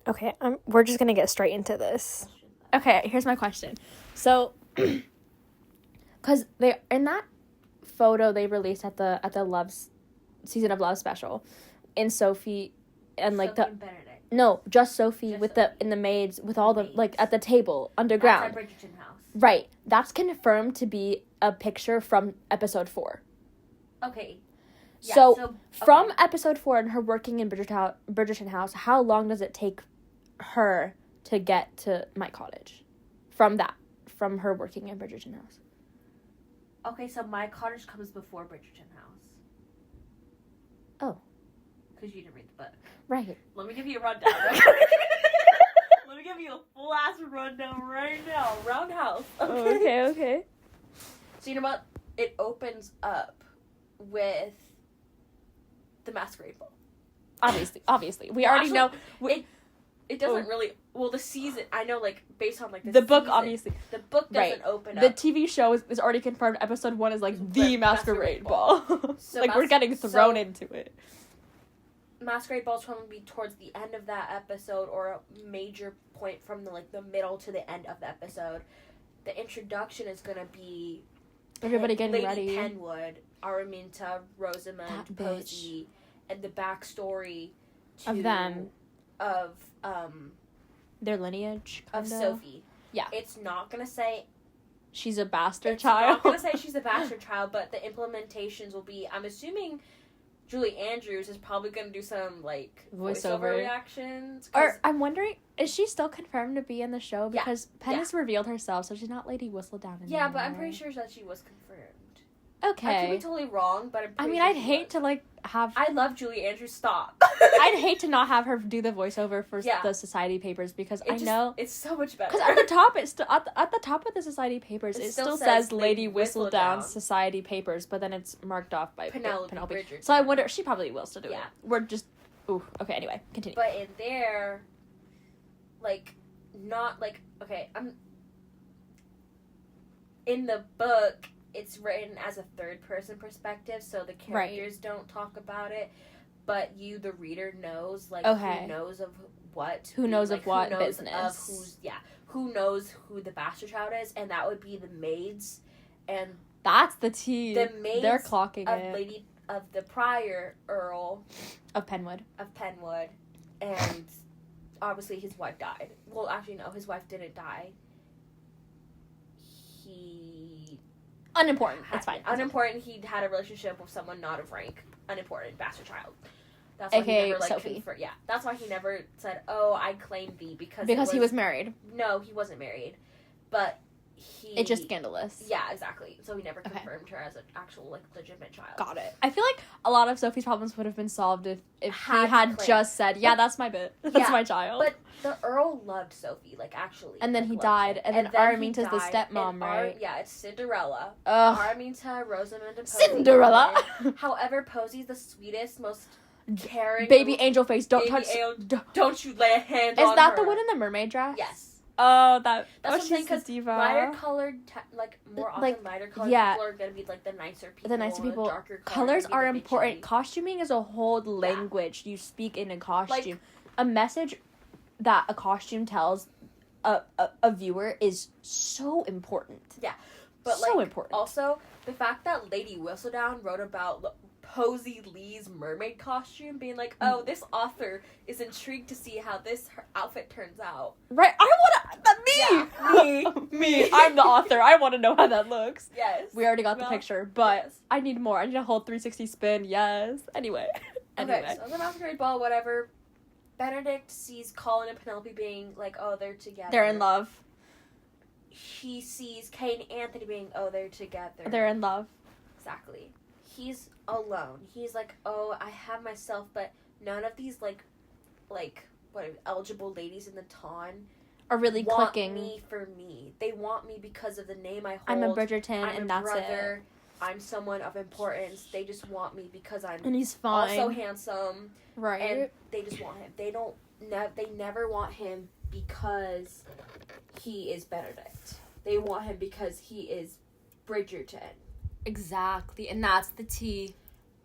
Okay, we're just gonna get straight into this. Okay, here's my question. So, because they in that photo they released at the season of Love special, in Sophie and like Sophie and Benedict. No, just Sophie Just with Sophie. in the maids with all the like at the table underground. That's at Bridgerton house. Right. That's confirmed to be a picture from episode 4. Okay. Yeah, So from episode 4 and her working in Bridgerton house, how long does it take her to get to my cottage? From her working in Bridgerton house. Okay, so my cottage comes before Bridgerton house. Oh. Because you didn't read the book. Right. Let me give you a rundown. Let me give you a full ass rundown right now. Roundhouse. Okay. So you know what? It opens up with the Masquerade Ball. Obviously. We already know. It doesn't really. Well, the season. I know, like based on like the book. Season, Obviously, the book doesn't open up. The TV show is already confirmed. Episode 1 is like the Masquerade Ball. So like we're getting thrown into it. Masquerade Ball is probably be towards the end of that episode, or a major point from the middle to the end of the episode. The introduction is gonna be everybody getting Lady ready. Penwood, Araminta, Rosamund, Posey, and the backstory of them, of their lineage of Sophie. Yeah, it's not gonna say she's a bastard child. It's not gonna say she's a bastard child, but the implementations will be. I'm assuming Julie Andrews is probably going to do some, like, voiceover reactions. Or, I'm wondering, is she still confirmed to be in the show? Because Penn has revealed herself, so she's not Lady Whistledown anymore. Yeah, but I'm pretty sure that she was confirmed. Okay. I could be totally wrong, but I'm pretty I'd hate to, like, have... I love Julie Andrews, stop. I'd hate to not have her do the voiceover for the Society Papers, because I know... It's so much better. Because at the top, at the top of the Society Papers, it still says Lady Whistledown Society Papers, but then it's marked off by Penelope. Bridgerton. So I wonder, she probably will still do it. Yeah. We're just... Ooh, okay, anyway, continue. But in there, like, not, like, okay, in the book, it's written as a third-person perspective, so the characters don't talk about it, but you, the reader, knows, like, who knows of what. Who knows of what business. Who knows who the bastard child is, and that would be the maids, and... That's the tea. The maids they're clocking of the prior Earl... Of Penwood, and obviously his wife died. Well, actually, no, his wife didn't die. Unimportant. It's fine. Unimportant. He had a relationship with someone not of rank. Unimportant. Bastard child. That's why AKA he never, Sophie. That's why he never said, "Oh, I claim thee," because he was married. No, he wasn't married, but it's just scandalous. Yeah, exactly. So he never confirmed her as an actual legitimate child. Got it. I feel like a lot of Sophie's problems would have been solved if he had just said, "Yeah, that's my bit. That's my child." But the Earl loved Sophie, actually. And then he died, and then Araminta's the stepmom, right? Yeah, it's Cinderella. Ugh. Araminta, Rosamund, and Posey. Cinderella. However, Posey's the sweetest, most caring. Baby angel face. Don't touch. Don't you lay a hand on her. Is that the one in the mermaid dress? Yes. Oh, that's she's because lighter colored, more often lighter colored people are gonna be the nicer people. The nicer people. Darker colors are important. Costuming is a whole language you speak in a costume. A message that a costume tells a viewer is so important. Yeah, but so important. Also, the fact that Lady Whistledown wrote about Posey Lee's mermaid costume, being like, "Oh, this author is intrigued to see how her outfit turns out." Right, me. I'm the author. I want to know how that looks. Yes. We already got the picture, but I need more. I need a whole 360 spin. Yes. Anyway. Okay, so the Masquerade Ball, whatever. Benedict sees Colin and Penelope being like, "Oh, they're together." They're in love. He sees Kate and Anthony being, "Oh, they're together." They're in love. Exactly. He's alone. He's like, "Oh, I have myself, but none of these eligible ladies in the town are really clicking me for me. They want me because of the name I hold. I'm a Bridgerton, I'm and a that's brother. It. I'm someone of importance. They just want me because I'm and he's fine. Also handsome, right? And they just want him. They don't. They never want him because he is Benedict. They want him because he is Bridgerton." Exactly, and that's the tea.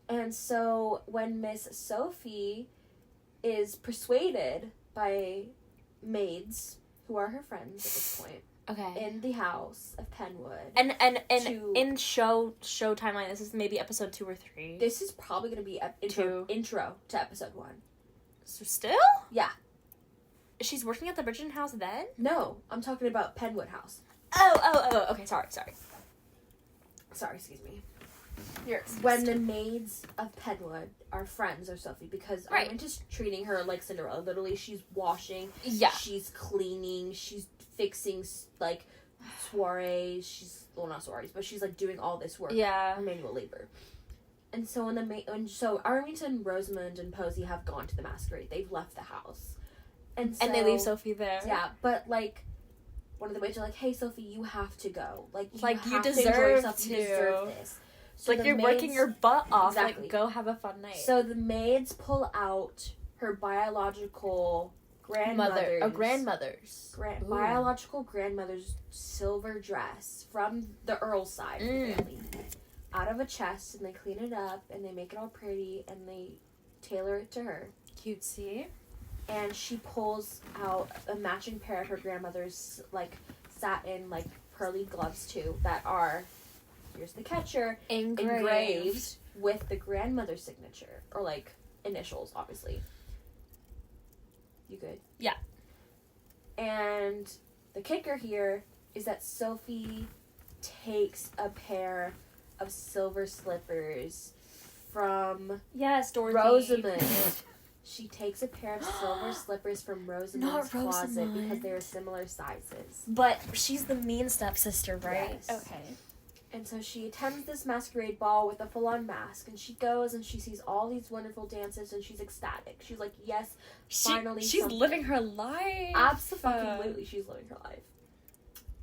And so when Miss Sophie is persuaded by maids who are her friends at this point. Okay. In the house of Penwood. And in show timeline, this is maybe episode 2 or 3. This is probably going to be intro to episode 1. So still? Yeah. She's working at the Bridgerton house then? No, I'm talking about Penwood house. Oh, okay, sorry. Sorry, excuse me. When the maids of Penwood are friends of Sophie, because I'm just treating her like Cinderella. Literally, she's washing, she's cleaning, she's fixing, like, soirees, not soirees, but she's, like, doing all this work. Yeah. Manual labor. And so so Armington, Rosamund, and Posey have gone to the masquerade. They've left the house. And they leave Sophie there. Yeah, but, like, one of the maids are like, hey, Sophie, you have to go. Like, you deserve to. You deserve this. So like, you're working your butt off. Exactly. Like, go have a fun night. So the maids pull out her biological grandmother's silver dress from the Earl's side of the family out of a chest, and they clean it up, and they make it all pretty, and they tailor it to her. Cutesy. And she pulls out a matching pair of her grandmother's, like, satin, like, pearly gloves, too, that are... Here's the catcher. Engraved with the grandmother's signature. Or, like, initials, obviously. You good? Yeah. And the kicker here is that Sophie takes a pair of silver slippers from Rosamund. She takes a pair of silver slippers from Rosamund's closet because they are similar sizes. But she's the mean stepsister, right? Yes. Okay. And so she attends this masquerade ball with a full-on mask, and she goes and she sees all these wonderful dances, and she's ecstatic. She's like, yes, finally she's living her life. Absolutely, she's living her life.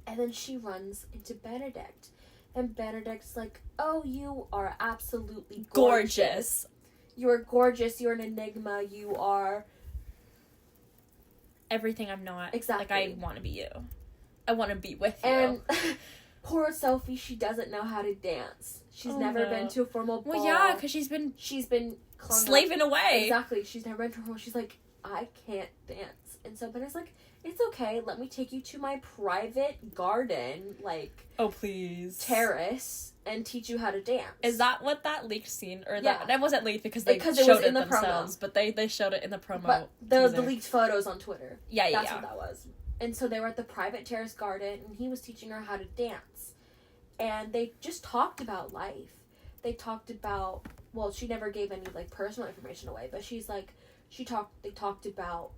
And then she runs into Benedict. And Benedict's like, oh, you are absolutely gorgeous. You're gorgeous. You're an enigma. You are... everything I'm not. Exactly. Like, I want to be you. I want to be with you. And... poor Sophie, she doesn't know how to dance. She's never been to a formal ball. Well, yeah, because she's been slaving away. Exactly. She's never been to a formal. She's like, I can't dance. And so Ben's like, it's okay. Let me take you to my private garden, like... oh, please. Terrace, and teach you how to dance. Is that what that leaked scene? Or that wasn't leaked because they showed it themselves. Promo. But they showed it in the promo. But the leaked photos on Twitter. Yeah. That's what that was. And so they were at the private terrace garden, and he was teaching her how to dance. And they just talked about life. They talked about, well, she never gave any, like, personal information away, but she's like, they talked about,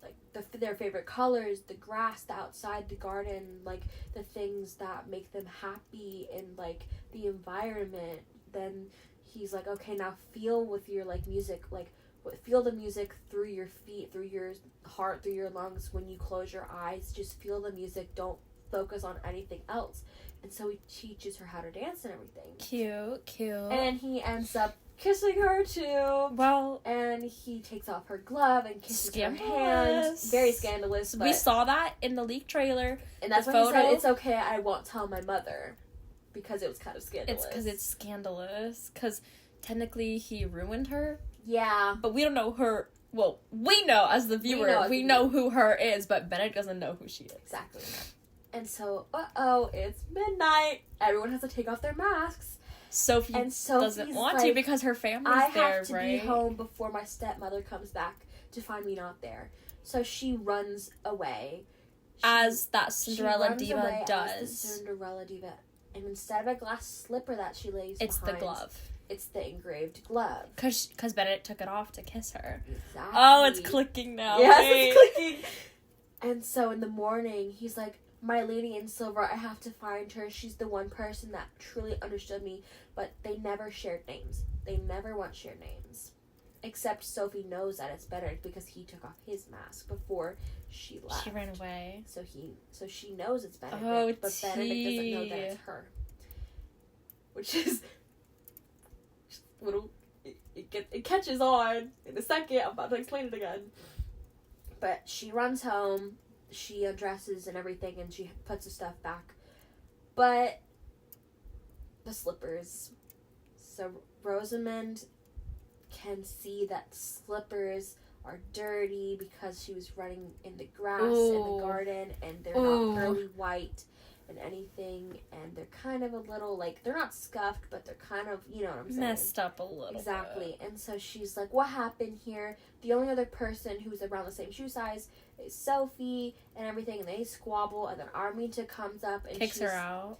like, their favorite colors, the grass, the outside, the garden, like, the things that make them happy, and, like, the environment. Then he's like, okay, now feel with your, like, music, like, feel the music through your feet, through your heart, through your lungs. When you close your eyes, just feel the music. Don't focus on anything else. And so he teaches her how to dance and everything. Cute. And he ends up kissing her too. Well, and he takes off her glove and kisses her hand. Very scandalous. But... we saw that in the leaked trailer. And that's when he said, it's okay, I won't tell my mother. Because it was kind of scandalous. It's because it's scandalous. Because technically he ruined her. Yeah. But we don't know her. Well, we know as the viewer. We know who her is, but Bennett doesn't know who she is. Exactly. And so, it's midnight. Everyone has to take off their masks. Sophie doesn't want to because her family's there, right? I have to be home before my stepmother comes back to find me not there. So she runs away. As that Cinderella diva does. As the Cinderella diva. And instead of a glass slipper that she lays it's behind, the glove. It's the engraved glove. Because Benedict took it off to kiss her. Exactly. Oh, it's clicking now. Yes, it's clicking. And so in the morning, he's like, my lady in silver, I have to find her. She's the one person that truly understood me. But they never shared names. They never once shared names. Except Sophie knows that it's Benedict because he took off his mask before she left. She ran away. So she knows it's Benedict, but Benedict doesn't know that it's her. Which is it catches on in a second. I'm about to explain it again. But she runs home, she undresses and everything, and she puts the stuff back. But the slippers. So Rosamund can see that slippers are dirty because she was running in the grass in the garden, and they're not pearly white and anything, and they're kind of a little, like, they're not scuffed, but they're kind of, you know what I'm saying? Messed up a little Exactly. bit. And so she's like, what happened here? The only other person who's around the same shoe size is Sophie and everything, and they squabble, and then Arminta comes up and kicks her out.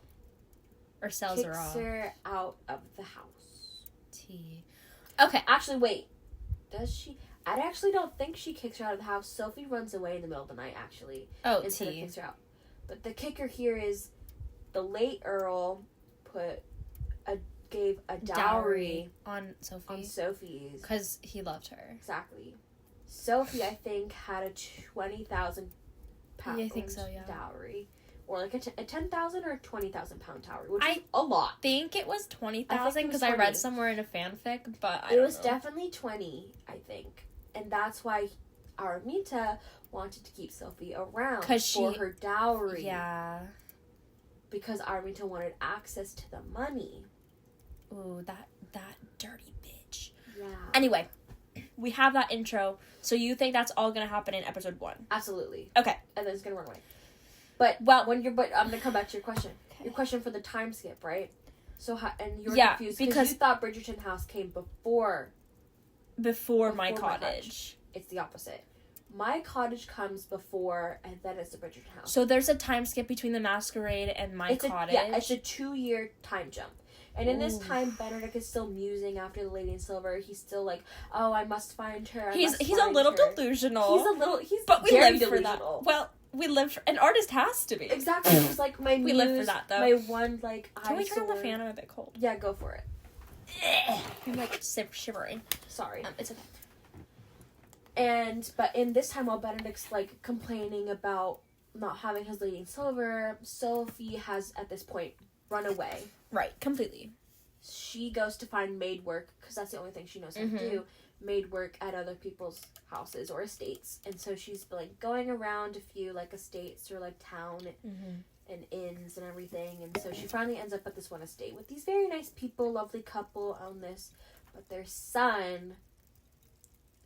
Or sells her off. Kicks her out of the house. Okay. Actually, wait. Does she? I actually don't think she kicks her out of the house. Sophie runs away in the middle of the night, actually. Oh, instead of kicks her out. But the kicker here is the late Earl gave a dowry on Sophie. On Sophie's. Because he loved her. Exactly. Sophie, I think, had a 20,000 pound dowry. Or like a 10,000 or 20,000 pound dowry, which is a lot. I think it was 20,000 because I read somewhere in a fanfic, but it was definitely 20, I think. And that's why Arminta wanted to keep Sophie around for her dowry. Yeah. Because Arminta wanted access to the money. Ooh, that dirty bitch. Yeah. Anyway, we have that intro. So you think that's all gonna happen in episode 1? Absolutely. Okay. And then it's gonna run away. But I'm gonna come back to your question. Okay. Your question for the time skip, right? So and you're confused because you thought Bridgerton House came before My Cottage. It's the opposite. My Cottage comes before, and then it's the Bridgerton House. So there's a time skip between the Masquerade and My Cottage. It's a 2-year time jump. And in this time, Benedict is still musing after the Lady in Silver. He's still like, oh, I must find her. He's a little delusional. But we live for that. Well, we live for... An artist has to be. Exactly. He's like my muse. We live for that, though. My one, like, Can we turn on the fan? I'm a bit cold. Yeah, go for it. I'm, like, shivering. Sorry. It's okay. But in this time, while Benedict's, like, complaining about not having his Lady in Silver, Sophie has, at this point, run away. Right, completely. She goes to find maid work, because that's the only thing she knows how to do. Maid work at other people's houses or estates. And so she's, like, going around a few, like, estates or, like, town and inns and everything. And so she finally ends up at this one estate with these very nice people, lovely couple own this. But their son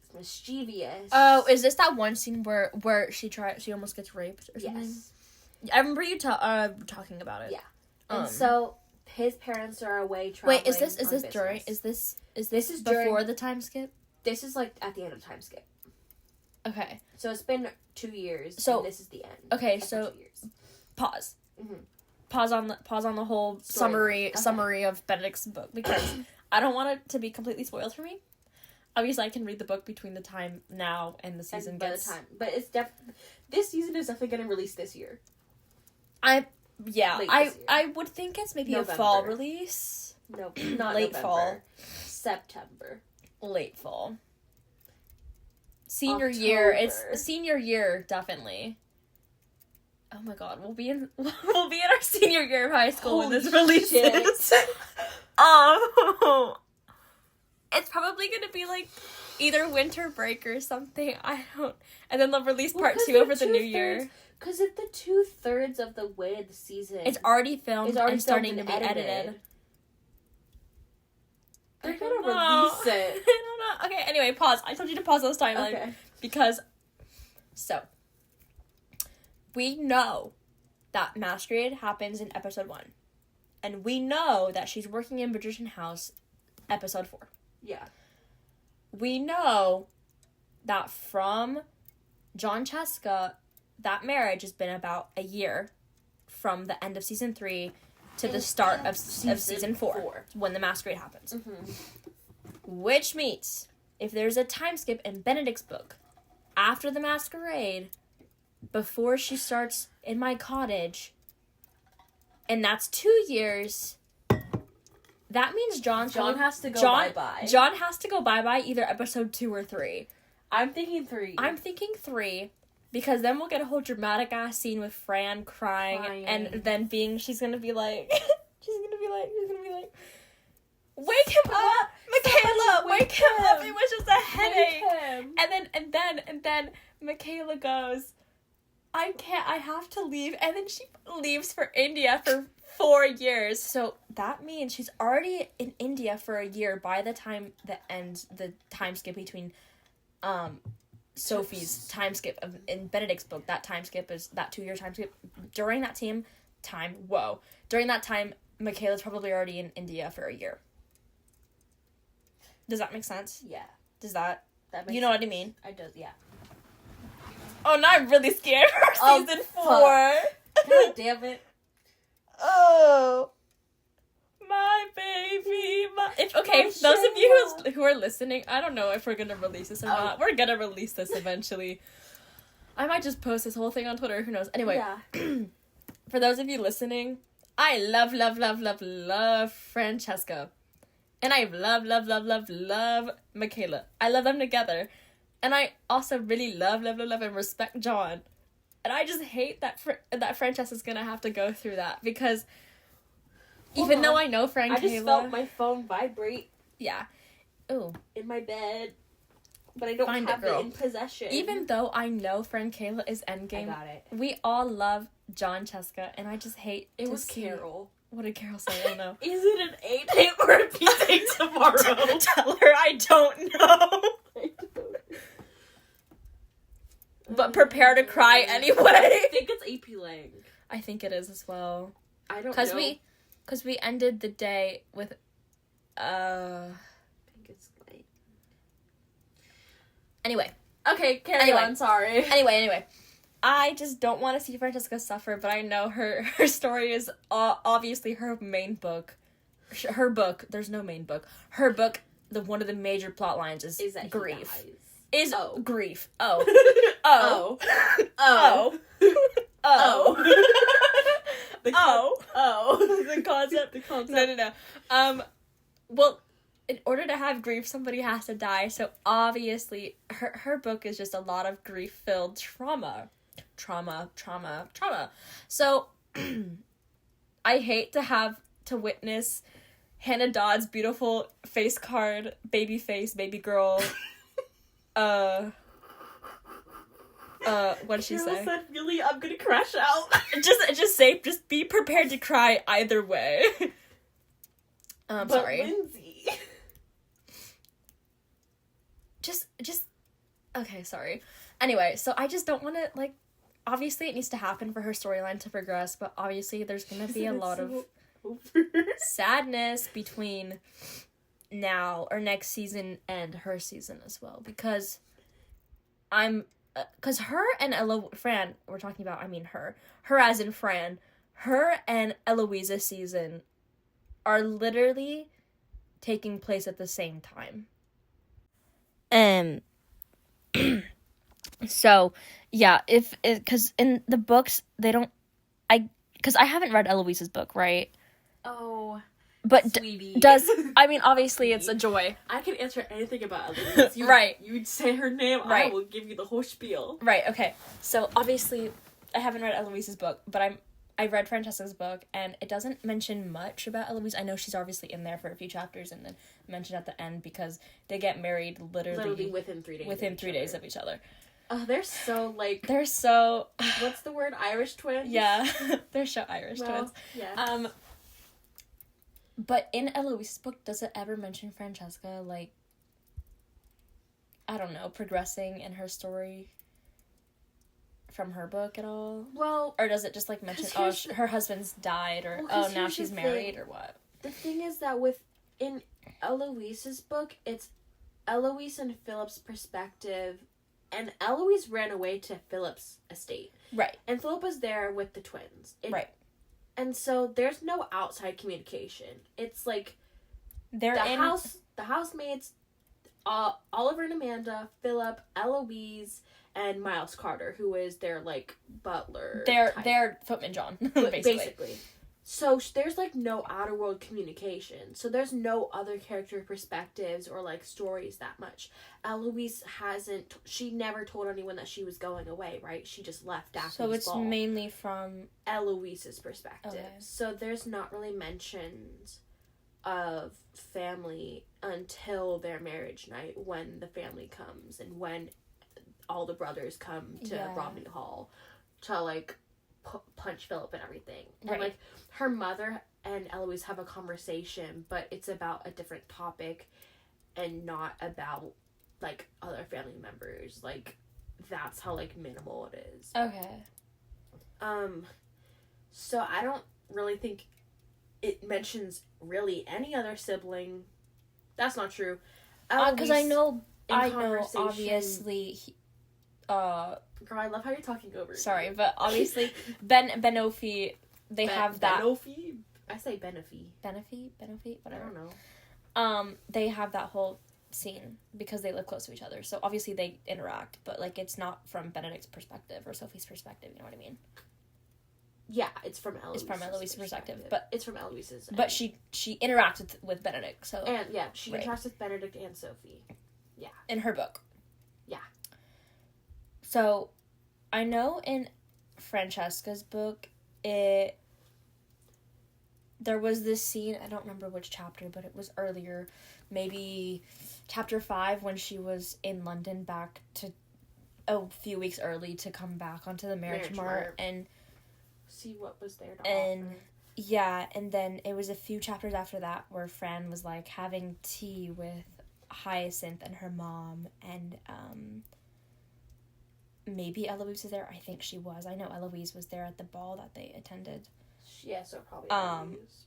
is mischievous. Oh, is this that one scene where she almost gets raped or something? Yes. I remember you talking about it. Yeah. And so his parents are away traveling. Wait, is this during? Is this before the time skip? This is like at the end of the time skip. Okay. So it's been 2 years. So and this is the end. Okay, so 2 years. Pause. Pause on the whole summary of Benedict's book, because I don't want it to be completely spoiled for me. Obviously, I can read the book between the time now and the season gets. But it's this season is definitely going to release this year. I would think it's maybe November. A fall release. No, not late November. Fall. September. Late fall. Senior year. It's senior year, definitely. Oh my god, we'll be in our senior year of high school when this releases. It's probably gonna be like either winter break or something. And then they'll release part 2 over the new year. Because it's the 2/3 of the way of the season. It's already filmed and starting to be edited. They're gonna release it. I don't know. Okay, anyway, pause. I told you to pause this timeline. Okay. Because, we know that Masquerade happens in episode 1. And we know that she's working in Bridgerton House episode 4. Yeah. We know that from John Cheska, that marriage has been about a year from the end of season 3 to the start of season 4 when the Masquerade happens. Which means, if there's a time skip in Benedict's book, after the Masquerade, before she starts in My Cottage, and that's 2 years, that means John has to go bye-bye. John has to go bye-bye either episode 2 or 3. I'm thinking 3. I'm thinking 3. Because then we'll get a whole dramatic ass scene with Fran crying. And then she's gonna be like, wake him up, Michaela, wake him up. It was just a headache. And then Michaela goes, I have to leave. And then she leaves for India for 4 years. So that means she's already in India for a year by the time that ends the time skip between Sophie's time skip in Benedict's book. That time skip is that 2-year time skip. During that during that time, Michaela's probably already in India for a year. Does that make sense? Yeah. Does that That makes you know sense. what I mean? I do, yeah. Oh, now I'm really scared for season 4. God damn it. Oh, my baby. Those of you who are listening, I don't know if we're gonna release this or not. We're gonna release this eventually. I might just post this whole thing on Twitter. Who knows? Anyway, for those of you listening, I love Francesca. And I love Michaela. I love them together. And I also really love and respect John. And I just hate that that Francesca's gonna have to go through that. Because even though I know Francesca... I just felt my phone vibrate. Yeah. Ooh. In my bed. But I don't have it in possession. Even though I know Francesca is endgame, I got it. we all love John Cheska. And I just hate It was Carol. What did Carol say? I don't know. Is it an A date or a B date tomorrow? Tell her I don't know. But prepare to cry anyway. I think it's AP Lang. I think it is as well. I don't know. Because we ended the day with, I think it's late. Anyway. Okay, carry on, sorry. Anyway. I just don't want to see Francesca suffer, but I know her story is obviously her main book. Her book, there's no main book. Her book, one of the major plot lines is that grief. Grief. Oh. Oh. Oh. The concept. No. Well, in order to have grief, somebody has to die. So obviously, her book is just a lot of grief-filled trauma. So, I hate to have to witness Hannah Dodd's beautiful face card, baby face, baby girl. What did she say? Said, really, I'm gonna crash out. just be prepared to cry either way. But sorry. Lindsay. Just, okay, sorry. Anyway, so I just don't want to, like, obviously it needs to happen for her storyline to progress, but obviously there's gonna be a lot of sadness between now or next season and her season as well, because her and Fran, we're talking about, I mean her as in Fran, her and Eloisa's season are literally taking place at the same time. So, yeah, because in the books, they don't, because I haven't read Eloise's book, right? Oh, but sweetie. I mean, obviously it's a joy. I can answer anything about Eloise. Right. You'd say her name, right. I will give you the whole spiel. Right, okay. So, obviously, I haven't read Eloise's book, but I read Francesca's book, and it doesn't mention much about Eloise. I know she's obviously in there for a few chapters, and then mentioned at the end, because they get married literally within 3 days. Within 3 days of each other. They're so, like... They're so... What's the word? Irish twins? Yeah. They're so Irish twins. Yeah. But in Eloise's book, does it ever mention Francesca, like, I don't know, progressing in her story from her book at all? Well... Or does it just, like, mention, her husband's died, or, now she's married, or what? The thing is that in Eloise's book, it's Eloise and Philip's perspective, and Eloise ran away to Philip's estate. Right. And Philip was there with the twins. Right. And so there's no outside communication. It's like the housemates, Oliver and Amanda, Philip, Eloise, and Miles Carter, who is their, like, butler. They're Footman John, basically. So there's, like, no outer world communication. So there's no other character perspectives or, like, stories that much. Eloise she never told anyone that she was going away, right? She just left after So it's ball. mainly from Eloise's perspective. Okay. So there's not really mentions of family until their marriage night, when the family comes and when all the brothers come to Romney Hall to, like, punch Philip and everything. Right. And, like, her mother and Eloise have a conversation, but it's about a different topic and not about, like, other family members. Like, that's how, like, minimal it is. Okay. So I don't really think it mentions really any other sibling. That's not true. Because I know, obviously, girl, I love how you're talking over me. Sorry, but obviously, Benofi, they have that... Benofi? I say Benefi. Benefi, whatever. I don't know. They have that whole scene because they live close to each other. So obviously they interact, but, like, it's not from Benedict's perspective or Sophie's perspective, you know what I mean? Yeah, it's from Eloise's perspective, but... It's from Eloise's. But she interacts with Benedict, so... And, yeah, she interacts with Benedict and Sophie. Yeah. In her book. Yeah. So, I know in Francesca's book, there was this scene, I don't remember which chapter, but it was earlier, maybe chapter 5, when she was in London back to a few weeks early to come back onto the marriage mart and see what was there to offer. Yeah, and then it was a few chapters after that where Fran was, like, having tea with Hyacinth and her mom, and maybe Eloise was there. I think she was. I know Eloise was there at the ball that they attended. Yeah, so probably Eloise.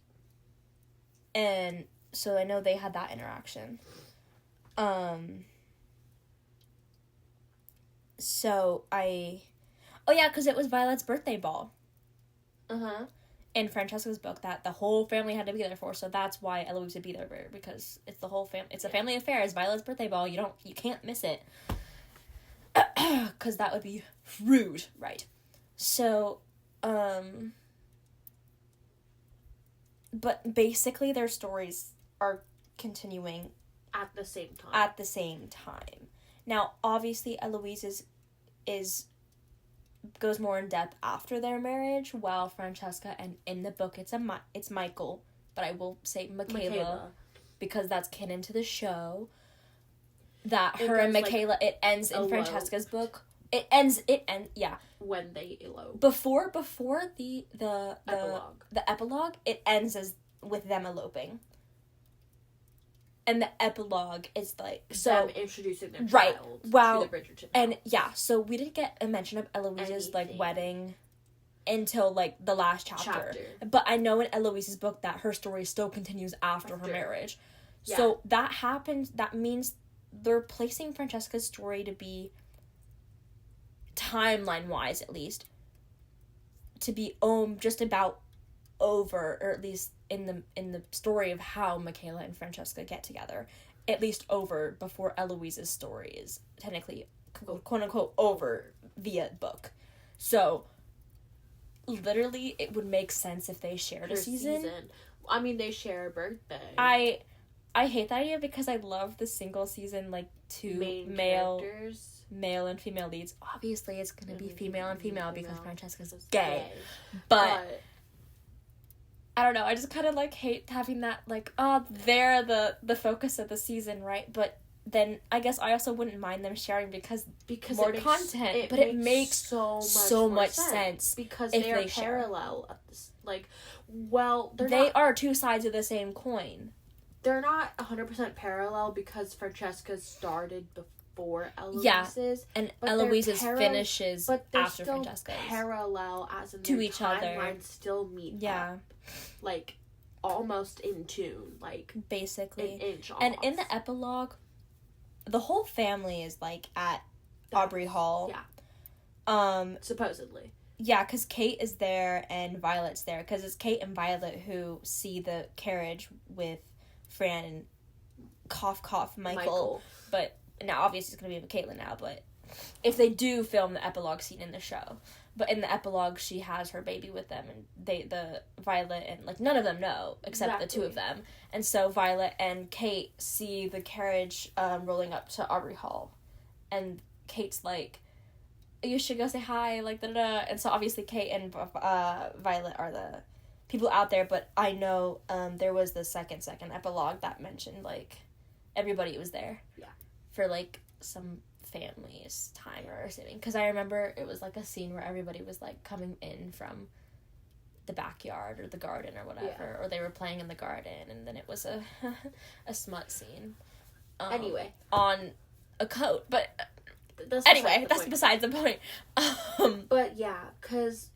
And so I know they had that interaction. Oh yeah, because it was Violet's birthday ball. Uh-huh. In Francesca's book that the whole family had to be there for, so that's why Eloise would be there, because it's the whole family. It's a family affair. It's Violet's birthday ball. You can't miss it. Because that would be rude, right? So, but basically their stories are continuing at the same time. Now, obviously, Eloise goes more in depth after their marriage, while Francesca, and in the book it's Michael, but I will say Michaela because that's canon to the show. That her and Michaela, like, it ends in Francesca's book. It ends, yeah. When they elope. Before the epilogue, it ends as with them eloping. And the epilogue is, like, so... them introducing their child to the Bridgerton house. And, yeah, so we didn't get a mention of Eloise's, like, wedding until, like, the last chapter. But I know in Eloise's book that her story still continues after her marriage. Yeah. So that happens, that means they're placing Francesca's story to be, timeline-wise at least, to be just about over, or at least in the story of how Michaela and Francesca get together, at least over before Eloise's story is technically quote unquote over via book. So literally it would make sense if they shared a season. I mean, they share a birthday. I hate that idea because I love the single season, like, two male and female leads. Obviously it's gonna be female and female because Francesca's gay. But I don't know, I just kind of, like, hate having that, like, they're the focus of the season, right? But then I guess I also wouldn't mind them sharing because more content, but it makes so much sense because they are parallel. Like, well, they are two sides of the same coin. They're not 100% parallel because Francesca's started before Eloise's. Yeah, and Eloise's finishes after Francesca's. But parallel as in to each other. Timelines still meet up. Like, almost in tune. Like, basically. An inch off. And in the epilogue, the whole family is, like, at Aubrey Hall. Yeah. Supposedly. Yeah, because Kate is there and Violet's there. Because it's Kate and Violet who see the carriage with Fran and cough, Michael. But now, obviously, it's going to be Michaela now, but if they do film the epilogue scene in the show. But in the epilogue, she has her baby with them, and the Violet and, like, none of them know, except the two of them. And so Violet and Kate see the carriage rolling up to Aubrey Hall. And Kate's like, you should go say hi, like, da-da-da. And so obviously Kate and Violet are the people out there, but I know there was the second epilogue that mentioned, like, everybody was there. Yeah. For, like, some family's time or something, because I remember it was, like, a scene where everybody was, like, coming in from the backyard or the garden or whatever, or they were playing in the garden, and then it was a smut scene anyway on a coat. But That's besides the point. But yeah, because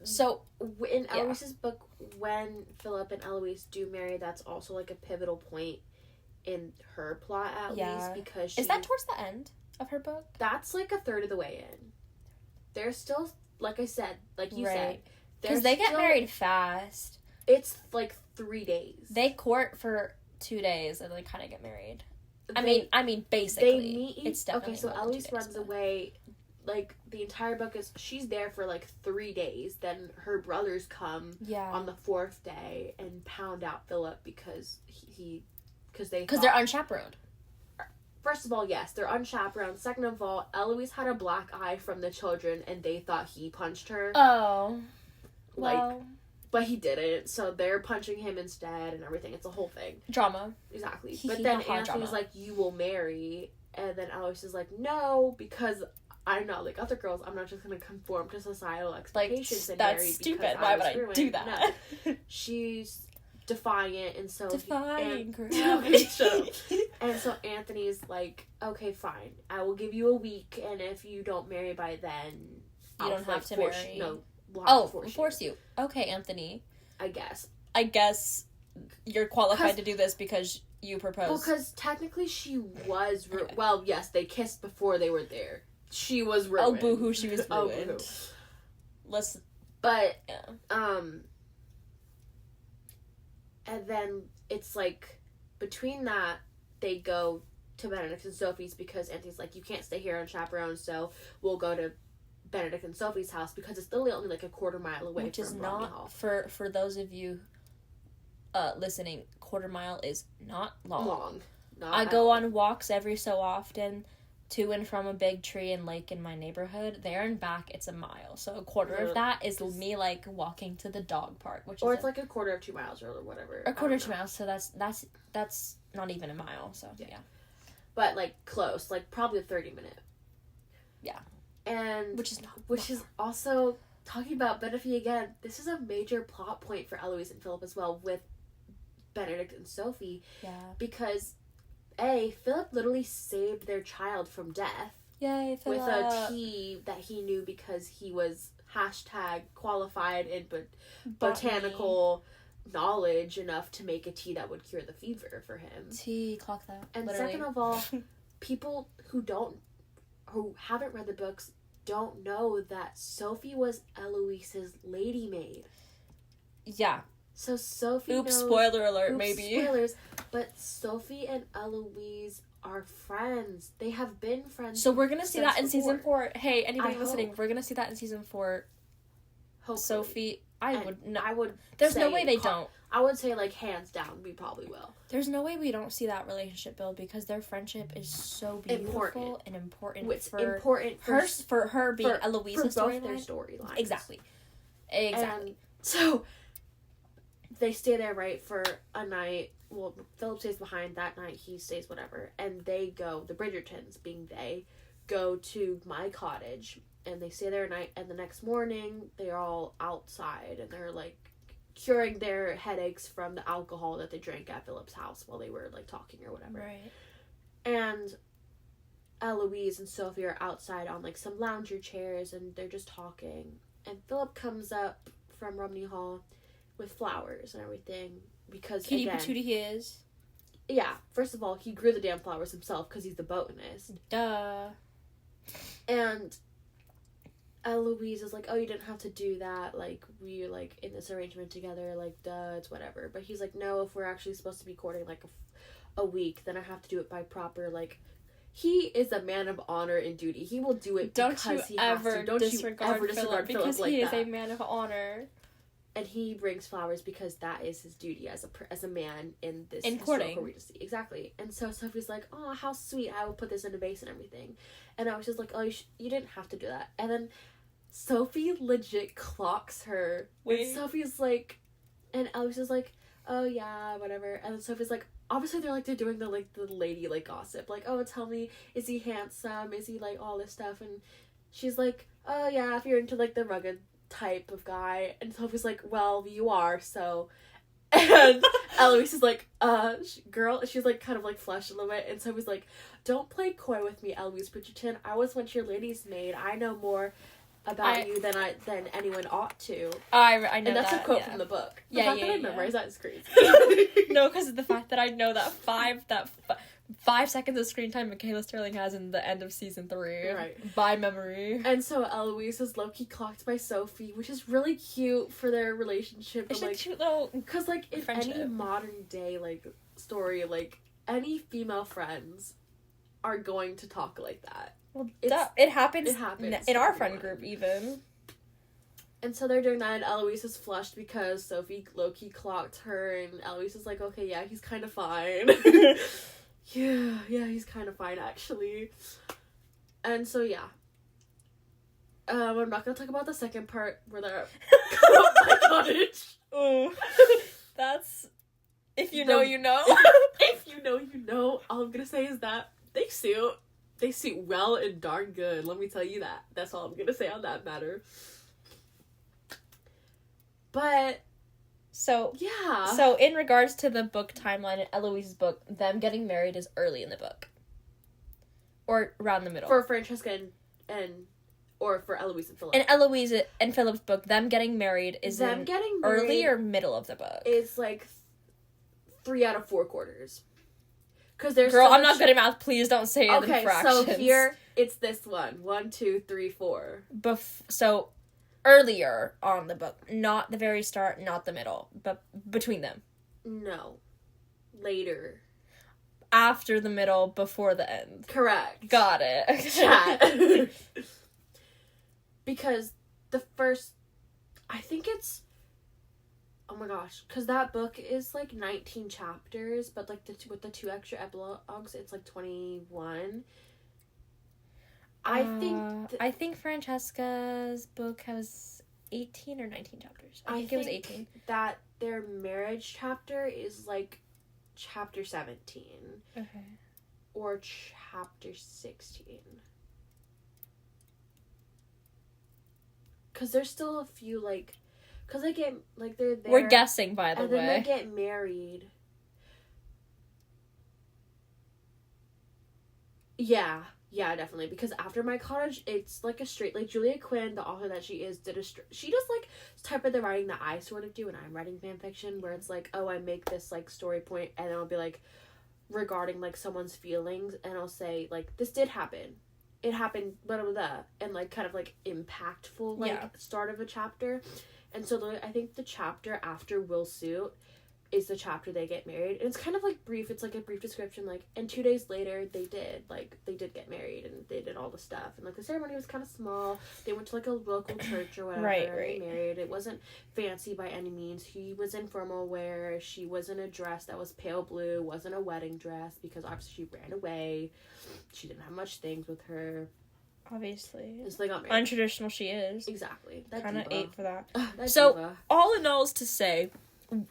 so in Eloise's book, when Philip and Eloise do marry, that's also like a pivotal point in her plot, at least, because is that towards the end of her book? That's like a third of the way in. They're still, like I said, like you said, because they get married fast. It's like 3 days. They court for 2 days and they kind of get married. I mean, basically, they meet. It's definitely okay. So Eloise runs away. Like the entire book is she's there for like 3 days. Then her brothers come on the 4th day and pound out Philip because they're unchaperoned. First of all, yes, they're unchaperoned. Second of all, Eloise had a black eye from the children, and they thought he punched her. Oh, well. But he didn't, so they're punching him instead and everything. It's a whole thing. Drama. Exactly. But then Anthony's like, you will marry. And then Eloise is like, no, because I'm not like other girls. I'm not just going to conform to societal expectations and marry. That's stupid. Why would I do that? No. She's defiant, and so... Shut up. And so Anthony's like, okay, fine. I will give you a week, and if you don't marry by then... You don't have to marry. No. Force you. Okay, Anthony. I guess you're qualified to do this because you proposed. Well, because technically she was... Well, yes, they kissed before they were there. She was ruined. Oh, boo-hoo, she was ruined. Listen. But, and then it's like, between that, they go to Benedict and Sophie's because Anthony's like, you can't stay here unchaperoned, so we'll go to Benedict and Sophie's house because it's literally only like a quarter mile away Which from is Romney not, Hall. For those of you listening, quarter mile is not long. I go on walks every so often to and from a big tree and lake in my neighborhood. There and back, it's a mile. So a quarter of that is me like walking to the dog park, or it's like a quarter of 2 miles or whatever. A quarter of 2 miles, so that's not even a mile. So yeah. But like close, like probably a 30-minute. Yeah. And which is also talking about Benefit again. This is a major plot point for Eloise and Philip as well with Benedict and Sophie. Yeah. Because Philip literally saved their child from death. Yay, Philip. With a tea that he knew because he was #qualified in botanical knowledge enough to make a tea that would cure the fever for him. Tea, clock that. And literally. Second of all, people who haven't read the books don't know that Sophie was Eloise's lady maid. Yeah. So Sophie spoiler alert, maybe. Spoilers. But Sophie and Eloise are friends. They have been friends. So we're going to see that in season 4. Hey, anybody listening, we're going to see that in season 4. Hopefully. Sophie, I would There's no way they don't. I would say, like, hands down, we probably will. There's no way we don't see that relationship build because their friendship is so beautiful and important. It's important for her being Eloise's storyline. Their storylines. Exactly. And so they stay there, right, for a night. Well, Philip stays behind that night. He stays whatever. And they go, the Bridgertons being go to my cottage. And they stay there a night. And the next morning, they're all outside. And they're, like, curing their headaches from the alcohol that they drank at Philip's house while they were, like, talking or whatever. Right. And Eloise and Sophie are outside on, like, some lounger chairs, and they're just talking. And Philip comes up from Romney Hall with flowers and everything because, Kitty Patootie he is. Yeah. First of all, he grew the damn flowers himself because he's the botanist. Duh. And Eloise is like, oh, you didn't have to do that, like, we're, like, in this arrangement together, like, duh, it's whatever. But he's like, no, if we're actually supposed to be courting, like, a week, then I have to do it by proper, like, he is a man of honor and duty. He will do it because he has to. Don't you ever disregard Philip because like he is that. a man of honor. And he brings flowers because that is his duty as a man in this courting. Regency. Exactly. And so Sophie's like, oh, how sweet, I will put this in a vase and everything. And I was just like, oh, you didn't have to do that. And then Sophie legit clocks her. Wait. And Sophie's like, and Eloise is like, oh yeah, whatever. And then Sophie's like, obviously they're doing the lady, like, gossip. Like, oh, tell me, is he handsome? Is he, like, all this stuff? And she's like, oh yeah, if you're into, like, the rugged type of guy. And Sophie's like, well, you are, so. And Eloise is like, girl, she's like kind of like flushed a little bit, and Sophie's like, don't play coy with me, Eloise Bridgerton. I was once your lady's maid. I know more about you than anyone ought to. I know and that's that, a quote from the book. The fact that I memorized that is crazy. No, because of the fact that I know that 5 seconds of screen time Michaela Sterling has in the end of season 3. Right. By memory. And so Eloise is low-key clocked by Sophie, which is really cute for their relationship. It's like, a cute little because, like, in friendship. any modern day, like, story, like, any female friends are going to talk like that. Well, it happens in our friend everyone. group, even. And so they're doing that, and Eloise is flushed because Sophie low-key clocked her, and Eloise is like, okay, yeah, he's kind of fine. yeah, he's kind of fine, actually. And so, yeah. I'm not gonna talk about the second part where they're at my cottage. Oh. That's... If you know, you know. If you know, you know. All I'm gonna say is that they suit well and darn good. Let me tell you that. That's all I'm gonna say on that matter. But... So, yeah. So, in regards to the book timeline in Eloise's book, them getting married is early in the book. Or around the middle. For Francesca or for Eloise and Philip. In Eloise and Philip's book, them getting married is them in getting married early or middle of the book? It's like 3 out of 4 quarters. Because there's Girl, I'm not good at math. Please don't say it in fractions. So here, it's this one. 1, 2, 3, 4. So... earlier on the book, not the very start, not the middle, but between them. No. Later. After the middle, before the end. Correct. Got it. Chat. Because the first, I think it's, oh my gosh, because that book is like 19 chapters, but like with the 2 extra epilogues, it's like 21. I think Francesca's book has 18 or 19 chapters. I think it was 18. That their marriage chapter is like chapter 17. Okay. Or chapter 16. Because there's still a few, like... Because they get... Like, they're there... We're guessing, by the way. And then they get married. Yeah, definitely. Because after My Cottage, it's like a straight... Like, Julia Quinn, the author that she is, she does, like, type of the writing that I sort of do when I'm writing fanfiction, where it's like, oh, I make this, like, story point, and then I'll be like, regarding, like, someone's feelings, and I'll say, like, this did happen. It happened, blah, blah, blah, and, like, kind of, like, impactful, like, start of a chapter. And so, I think the chapter after Will Suit is the chapter they get married. And it's kind of, like, brief. It's, like, a brief description, like, and 2 days later, they did get married, and they did all the stuff. And, like, the ceremony was kind of small. They went to, like, a local church or whatever. Right. They married. It wasn't fancy by any means. He was in formal wear. She was in a dress that was pale blue. Wasn't a wedding dress, because obviously she ran away. She didn't have much things with her. Obviously. So they got married. Untraditional she is. Exactly. Kind of ate for that. So, diva. All in all is to say,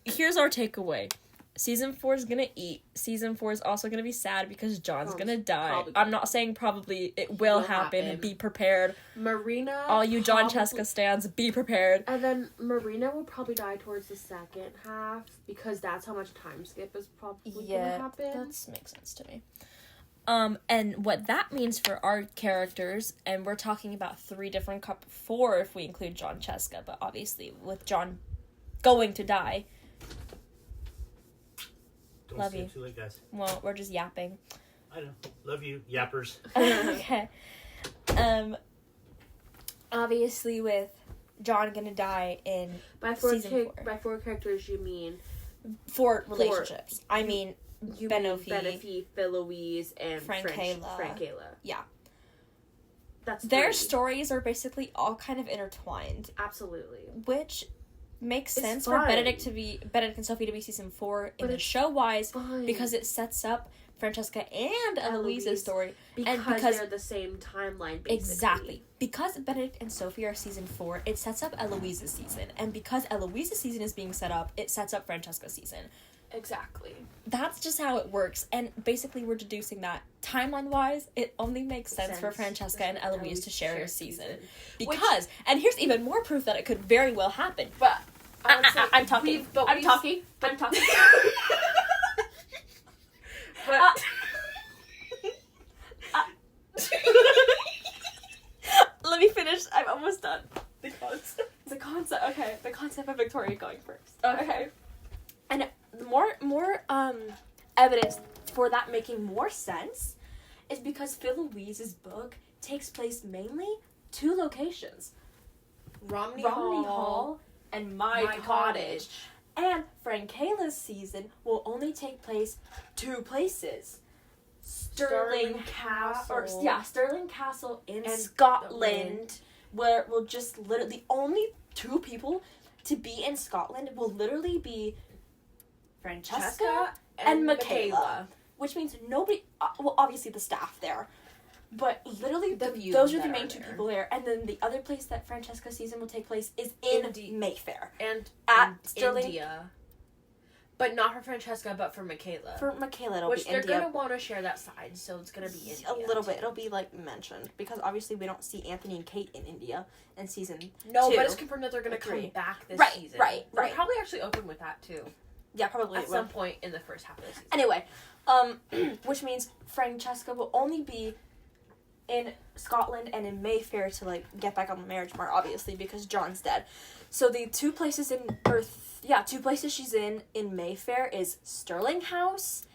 here's our takeaway. Season 4 is gonna eat. Season 4 is also gonna be sad because John's gonna die. I'm not saying probably it will happen. Be prepared. Marina. All you John Cheska stans, be prepared. And then Marina will probably die towards the second half because that's how much time skip is probably gonna happen. That makes sense to me. And what that means for our characters, and we're talking about 4 if we include John Cheska, but obviously with John going to die. Don't Love stay you. too late, guys. Well, we're just yapping. I know. Love you, yappers. Okay. Obviously with John gonna die in season 4. By 4 characters, you mean 4 relationships. I mean, Benefi, Philoise, and Frankayla. Yeah. That's their 3. stories are basically all kind of intertwined. Absolutely. Which makes It's sense fun. for Benedict and Sophie to be season 4 in the show-wise, because it sets up Francesca and Eloise's story. Because they're the same timeline, basically. Exactly. Because Benedict and Sophie are season 4, it sets up Eloise's season. And because Eloise's season is being set up, it sets up Francesca's season. Exactly. That's just how it works. And basically we're deducing that timeline-wise, it only makes sense for Francesca and Eloise to share a season. Because, and here's even more proof that it could very well happen. But I would say I'm talking. I'm talking. I'm talking. But Let me finish. I'm almost done. The concept. Okay, the concept of Victoria going first. Okay. And more evidence for that making more sense is because Phil Louise's book takes place mainly 2 locations. Romney Hall and My Cottage. And Fran Kayla's season will only take place 2 places. Stirling Castle in Scotland, where we'll just literally, the only 2 people to be in Scotland will literally be Francesca and Michaela. Which means nobody, well, obviously the staff there, but literally those are the main 2 people there. And then the other place that Francesca's season will take place is in Mayfair. And at in Stirling. India. But not for Francesca, but for Michaela. For Michaela, it'll Which be they're India. going to want to share that side, so it's going to be India. A little bit. It'll be, mentioned. Because obviously we don't see Anthony and Kate in India in season 2. No, but it's confirmed that they're going to come back this season. Right. They're probably actually open with that, too. Yeah, probably. At some point in the first half of the season. Anyway, which means Francesca will only be in Scotland and in Mayfair to, get back on the marriage mart, obviously, because John's dead. So the 2 places 2 places she's in Mayfair is Stirling House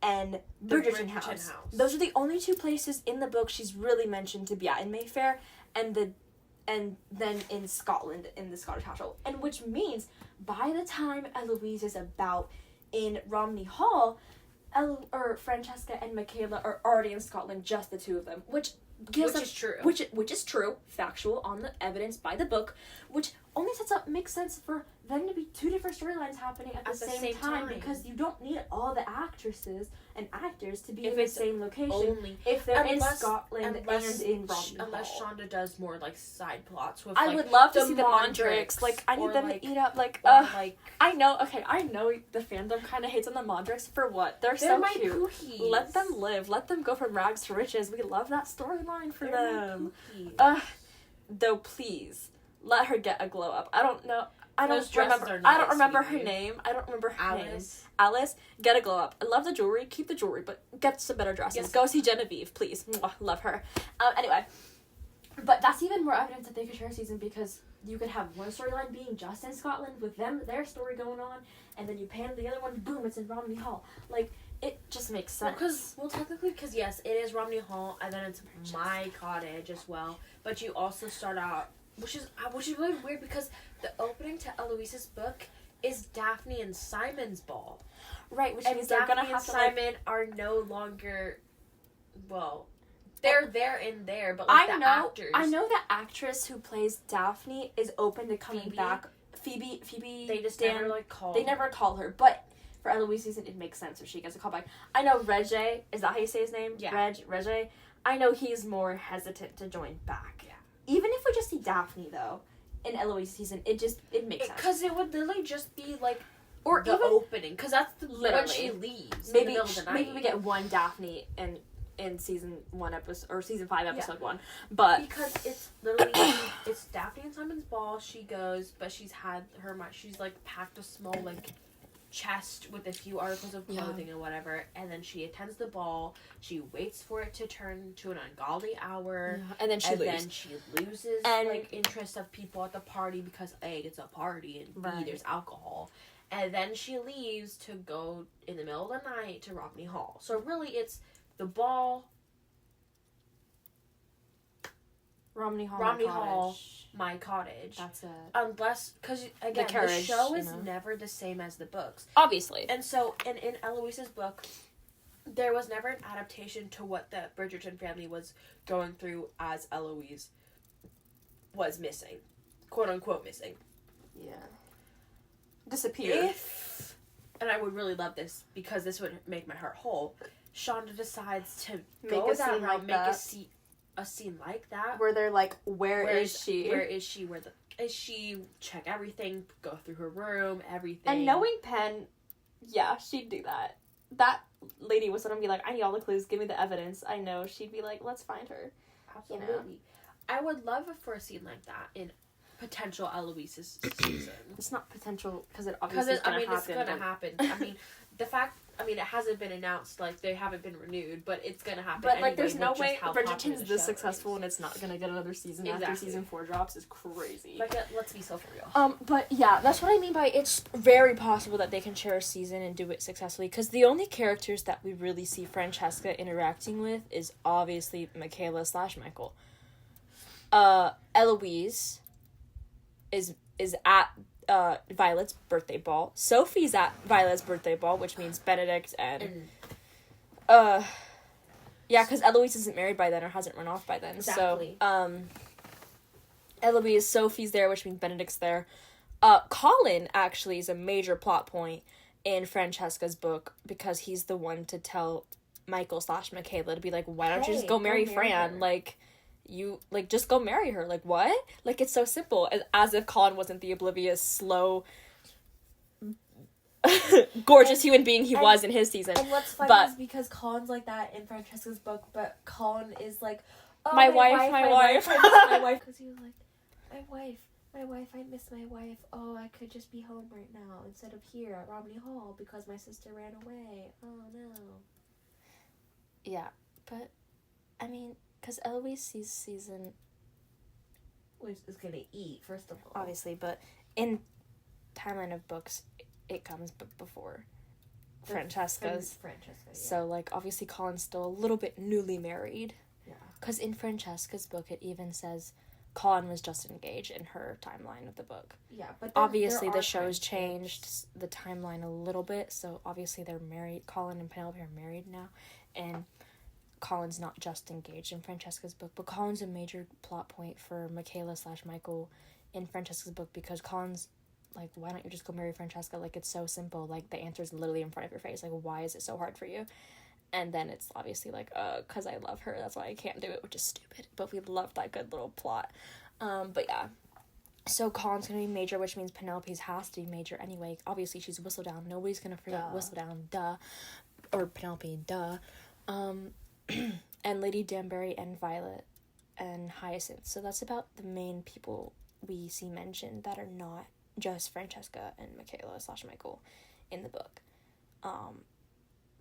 and Bridgerton House. Those are the only 2 places in the book she's really mentioned to be at, in Mayfair and then in Scotland, in the Scottish household. And which means by the time Eloise is about in Romney Hall, Francesca and Michaela are already in Scotland, just the 2 of them, which is true. Which is true, factual, on the evidence by the book, which only makes sense for them to be 2 different storylines happening at the same time, because you don't need all the actresses and actors to be in the same location if they're in Scotland and in Romney Hall. Unless Shonda does more side plots with I would love to see the Mondricks. I need them to eat up I know the fandom kind of hates on the Mondricks for what? They're so cute. Pookies. Let them live. Let them go from rags to riches. We love that storyline for them. Though please let her get a glow up. I don't know. I don't remember her name. Alice, get a glow up. I love the jewelry. Keep the jewelry, but get some better dresses. Yes. Go see Genevieve, please. Mwah, love her. Anyway, but that's even more evidence that they could share a season, because you could have one storyline being just in Scotland with their story going on, and then you pan the other one, boom, it's in Romney Hall. It just makes sense. Technically, because yes, it is Romney Hall, and then it's My Cottage as well. But you also start out, which is really weird, because the opening to Eloise's book is Daphne and Simon's ball. Right, which means Daphne they're gonna have and Simon are no longer, they're there in there, but actors. I know the actress who plays Daphne is open to coming back. Phoebe. They just never call. They never call her, but for Eloise's season, it makes sense if she gets a call back. I know Regé. Is that how you say his name? Yeah. Regé. I know he's more hesitant to join back. Yeah. Even if we just see Daphne though, in Eloise's season, it makes sense. Because it would literally just be or the opening, because that's when she leaves. Maybe in the middle of the night. Maybe we get one Daphne in season 1 episode or season 5 episode 1, but because it's literally it's Daphne and Simon's ball. She goes, but she's had her mind. She's packed a small chest with a few articles of clothing and whatever, and then she attends the ball. She waits for it to turn to an ungodly hour, and then she loses interest of people at the party, because A, it's a party, and B, there's alcohol, and then she leaves to go in the middle of the night to Romney Hall. So really, it's the ball, Romney Hall, My Cottage. That's it. Unless, because again, the show is never the same as the books, obviously. And so, in Eloise's book, there was never an adaptation to what the Bridgerton family was going through as Eloise was missing, quote unquote missing. Yeah. Disappeared. And I would really love this, because this would make my heart whole. Shonda decides to go that route, make a scene like that, where they're where is she? Where is she? Is she? Check everything, go through her room, everything. And knowing Penn, yeah, she'd do that. That lady was gonna be I need all the clues, give me the evidence. I know she'd be let's find her. Absolutely. I would love for a scene like that in potential Eloise's season. It's not potential because it obviously is going to happen. It's going to happen. I mean, it hasn't been announced, like, they haven't been renewed, but it's going to happen. But, anyway, like, there's no way Bridgerton's this successful and it's not going to get another season after season 4 drops is crazy. Like, let's be so for real. But yeah, that's what I mean by it's very possible that they can share a season and do it successfully, because the only characters that we really see Francesca interacting with is obviously Michaela/Michael. Eloise is at Violet's birthday ball. Sophie's at Violet's birthday ball, which means Benedict and yeah, because Eloise isn't married by then or hasn't run off by then. Exactly. So Eloise, Sophie's there, which means Benedict's there. Colin actually is a major plot point in Francesca's book because he's the one to tell Michael/Michaela to be like, why don't you just go marry Fran? Her. Like, you, like, just go marry her. Like, what? Like, it's so simple. As if Colin wasn't the oblivious, slow, gorgeous human being he was in his season. And what's funny is because Colin's like that in Francesca's book, but Colin is like, oh, my wife. I miss my wife. Because he was like, my wife, I miss my wife. Oh, I could just be home right now instead of here at Romney Hall because my sister ran away. Oh, no. Yeah, but, I mean, because Eloise's season is going to eat, first of all. obviously, but in timeline of books, it comes before Francesca's. Francesca, yeah. So, like, obviously Colin's still a little bit newly married. Yeah. Because in Francesca's book, it even says Colin was just engaged in her timeline of the book. Yeah, but obviously the show's changed the timeline a little bit, so obviously they're married. Colin and Penelope are married now, and Colin's not just engaged in Francesca's book, but Colin's a major plot point for Michaela/Michael in Francesca's book, because Colin's like, why don't you just go marry Francesca? Like, it's so simple. Like, the answer's literally in front of your face. Like, why is it so hard for you? And then it's obviously like, because I love her, that's why I can't do it, which is stupid. But we love that good little plot. But yeah. So Colin's going to be major, which means Penelope's has to be major anyway. Obviously, she's Whistledown. Nobody's going to forget Whistledown, duh. Or Penelope, duh. And Lady Danbury and Violet and Hyacinth. So that's about the main people we see mentioned that are not just Francesca and Michaela/Michael in the book.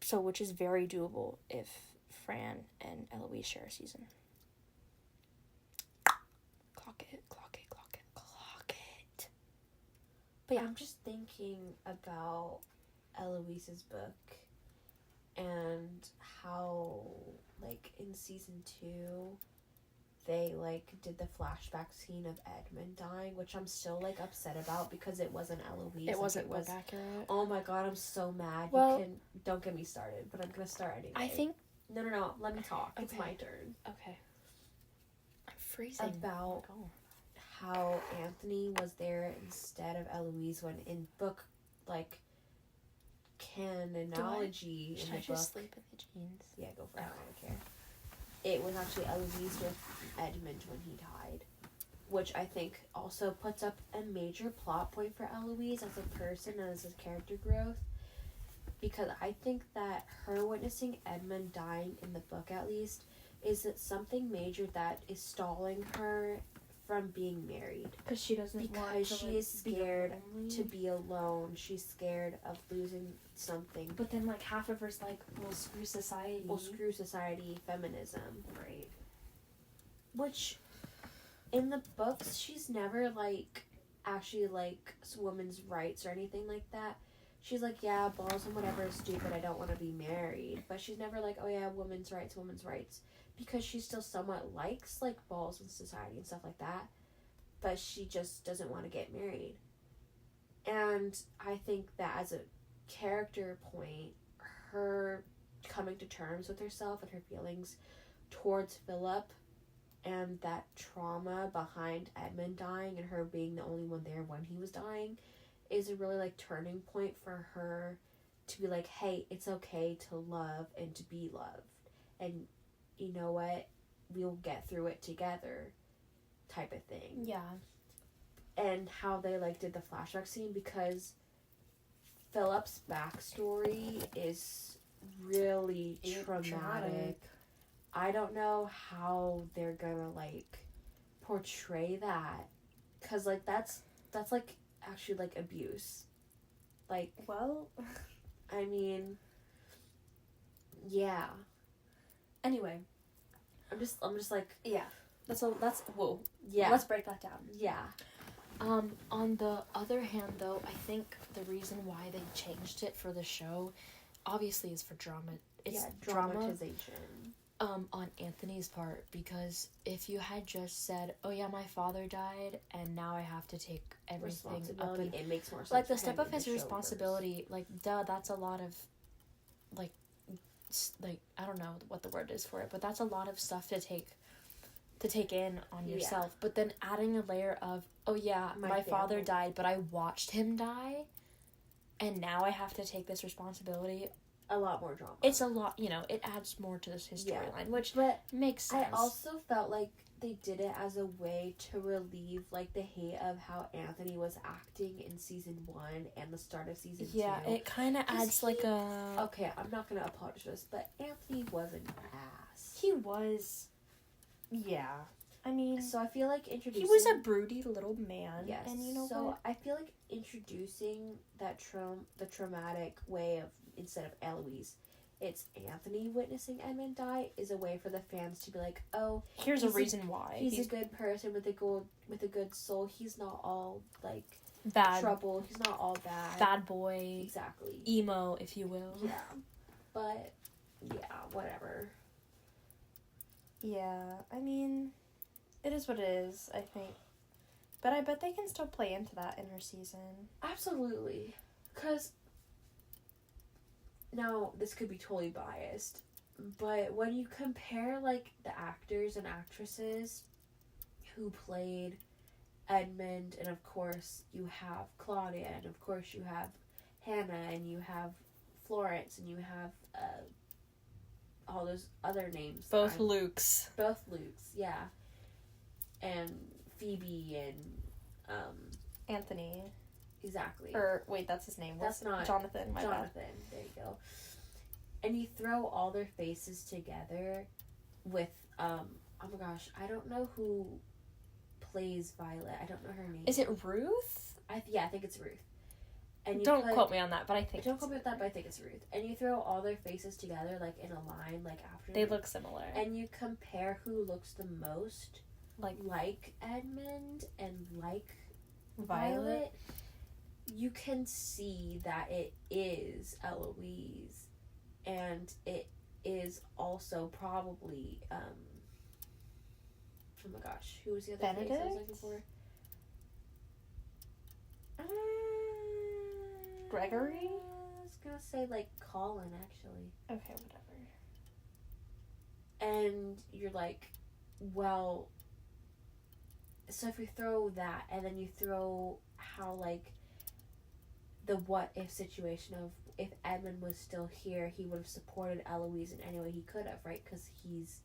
So which is very doable if Fran and Eloise share a season. Clock it. But yeah. I'm just thinking about Eloise's book and how, like, in season 2, they, like, did the flashback scene of Edmund dying, which I'm still, like, upset about because it wasn't Eloise. It wasn't book accurate. Oh my god, I'm so mad. Well, don't get me started, but I'm gonna start anyway. I think... No, let me talk. Okay. It's my turn. Okay. I'm freezing. About how Anthony was there instead of Eloise when in book, like, canonology in the book. Should I just sleep in the jeans? Yeah, go for it. I don't care. It was actually Eloise with Edmund when he died, which I think also puts up a major plot point for Eloise as a person and as a character growth, because I think that her witnessing Edmund dying in the book, at least, is that something major that is stalling her from being married. Because she doesn't want to, because she is scared to be be alone. She's scared of losing something. But then, like, half of her's like, well, screw society. Well, screw society, feminism. Right. Which, in the books, she's never, like, actually, like, women's rights or anything like that. She's like, yeah, balls and whatever is stupid, I don't want to be married. But she's never like, oh yeah, women's rights. Because she still somewhat likes, like, balls and society and stuff like that. But she just doesn't want to get married. And I think that as a character point, her coming to terms with herself and her feelings towards Philip and that trauma behind Edmund dying and her being the only one there when he was dying is a really, like, turning point for her to be like, hey, it's okay to love and to be loved. And you know what? We'll get through it together type of thing. Yeah. And how they, like, did the flashback scene, because Philip's backstory is really traumatic. I don't know how they're gonna, like, portray that Because, like, that's, like, actually, like, abuse. Like, Well, I mean, yeah. Anyway, I'm just like, yeah. That's whoa. yeah. Let's break that down. Yeah. On the other hand, though, I think the reason why they changed it for the show, obviously, is for drama. It's dramatization. On Anthony's part, because if you had just said, "Oh yeah, my father died, and now I have to take everything up," and it makes more sense. like the step of his responsibility, like duh, that's a lot of, like I don't know what the word is for it, but that's a lot of stuff to take in on yourself. But then adding a layer of, oh yeah, my father died, but I watched him die, and now I have to take this responsibility. A lot more drama. It's a lot, it adds more to his storyline, which makes sense. I also felt like they did it as a way to relieve, like, the hate of how Anthony was acting in season 1 and the start of season 2. Yeah, it kind of adds like a... Okay, I'm not going to apologize for this, but Anthony was an ass. He was... Yeah. I mean... So I feel like introducing... He was a broody little man. Yes. And you know so what? I feel like introducing that the traumatic way of, instead of Eloise, it's Anthony witnessing Edmund die, is a way for the fans to be like, oh, here's a reason why. He's a good person with a good soul. He's not all, like, bad trouble. He's not all bad. Bad boy. Exactly. Emo, if you will. Yeah. But, yeah, whatever. Yeah, I mean, it is what it is, I think. But I bet they can still play into that in her season. Absolutely. Because, now, this could be totally biased, but when you compare, like, the actors and actresses who played Edmund, and of course you have Claudia, and of course you have Hannah, and you have Florence, and you have all those other names. Both Lukes, yeah. And Phoebe and Anthony. Exactly. Or wait, that's his name. That's not Jonathan. Jonathan. There you go. And you throw all their faces together with oh my gosh, I don't know who plays Violet. I don't know her name. Is it Ruth? I think it's Ruth. And don't quote me on that, but I think don't quote me on that, but I think it's Ruth. And you throw all their faces together, like in a line, like after they look similar. And you compare who looks the most like Edmund and like Violet. You can see that it is Eloise, and it is also probably oh my gosh, who was the other Benedict? face I was looking for? Gregory? I was gonna say like Colin, actually. Okay, whatever. And you're like, well, so if you throw that, and then you throw how, like, the what if situation of if Edmund was still here, he would have supported Eloise in any way he could have, right? Because he's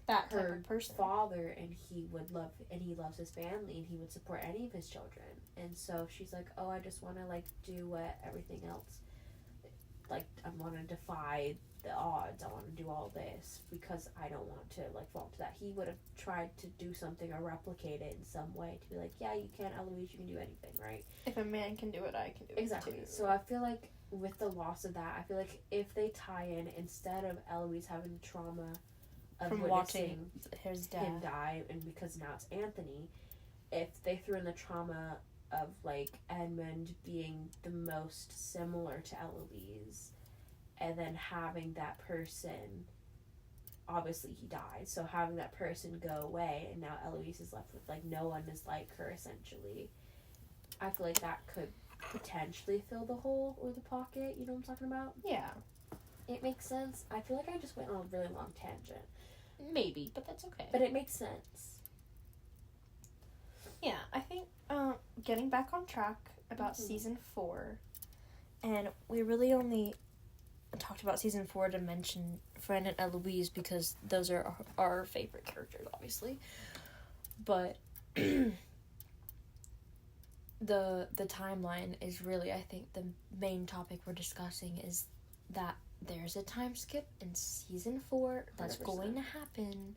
that her type of person. father, and he loves his family, and he would support any of his children. And so she's like, oh, I just want to, like, do what everything else, like, I want to defy the odds. I want to do all this because I don't want to, like, fall into that. He would have tried to do something or replicate it in some way to be like, yeah, you can, Eloise, you can do anything, right? If a man can do it, I can do it Exactly. too. So I feel like with the loss of that, I feel like if they tie in, instead of Eloise having trauma of from watching his death, him die, and because now it's Anthony, if they threw in the trauma of, like, Edmund being the most similar to Eloise, and then having that person, obviously he died, so having that person go away, and now Eloise is left with, like, no one is like her, essentially. I feel like that could potentially fill the hole or the pocket, you know what I'm talking about? Yeah. It makes sense. I feel like I just went on a really long tangent. Maybe, but that's okay. But it makes sense. Yeah, I think getting back on track about season 4, and we really only talked about season 4 to mention Fran and Eloise because those are our favorite characters, obviously. But the timeline is really, I think, the main topic we're discussing is that there's a time skip in season 4 that's 100%. going to happen.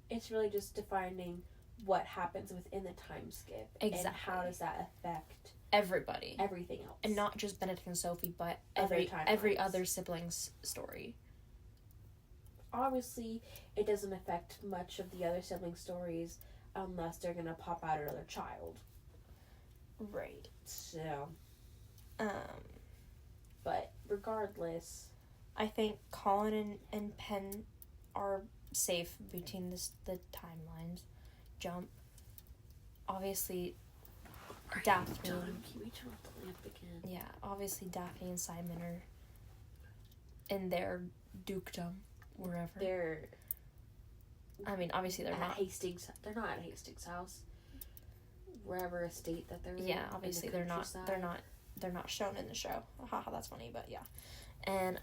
It's really just defining what happens within the time skip. Exactly. And how does that affect everybody. everything else. And not just Benedict and Sophie, but Other every timelines. other sibling's story. Obviously, it doesn't affect much of the other sibling stories unless they're going to pop out another child. Right. So, but regardless, I think Colin and Penn are safe between the timelines. Jump. Obviously, Daphne. Can we turn off the lamp again? Yeah, obviously Daphne and Simon are in their dukedom, wherever. I mean, obviously they're not. Hastings. They're not at Hastings' house. Wherever estate that they're in. Yeah, obviously they're not shown in the show. Haha, that's funny, but yeah. And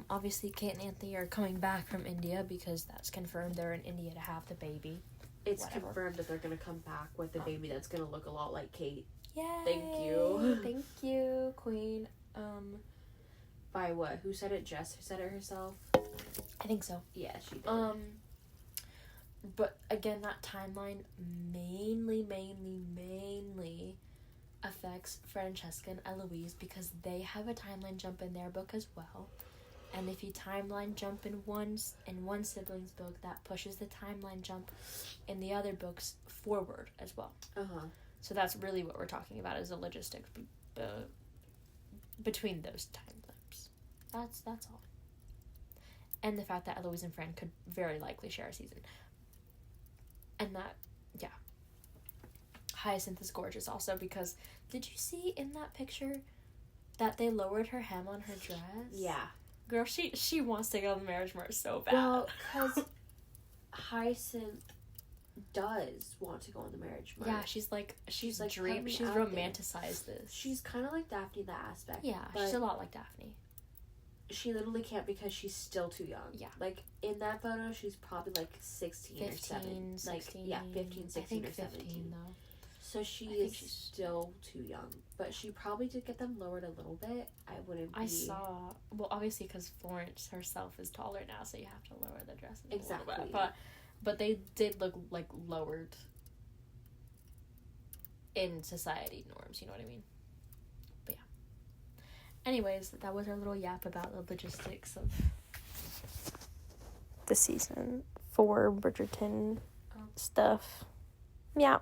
obviously Kate and Anthony are coming back from India because that's confirmed they're in India to have the baby. It's confirmed that they're going to come back with a baby that's going to look a lot like Kate. Yay! Thank you. Thank you, Queen. By what? Who said it? Jess? Who said it herself? I think so. Yeah, she did. But again, that timeline mainly affects Francesca and Eloise because they have a timeline jump in their book as well. And if you timeline jump in one sibling's book, that pushes the timeline jump in the other books forward as well. So that's really what we're talking about is the logistics between those time loops. That's all. And the fact that Eloise and Fran could very likely share a season. And that, yeah. Hyacinth is gorgeous also because did you see in that picture that they lowered her hem on her dress? Yeah. Girl, she wants to go on the marriage march so bad. Well, because Hyacinth does want to go on the marriage march. Yeah, she's romanticized this. She's kind of like Daphne in that aspect. Yeah, she's a lot like Daphne. She literally can't because she's still too young. Yeah. Like, in that photo, she's probably, like, 16 15, or 7. 16. Like, yeah, 15, 16 I think or 15, 17. though. So she's still too young. But she probably did get them lowered a little bit. I saw... Well, obviously, because Florence herself is taller now, so you have to lower the dresses a little bit. But they did look, like, lowered in society norms, you know what I mean? But, yeah. Anyways, that was our little yap about the logistics of the season 4 Bridgerton stuff. Yeah.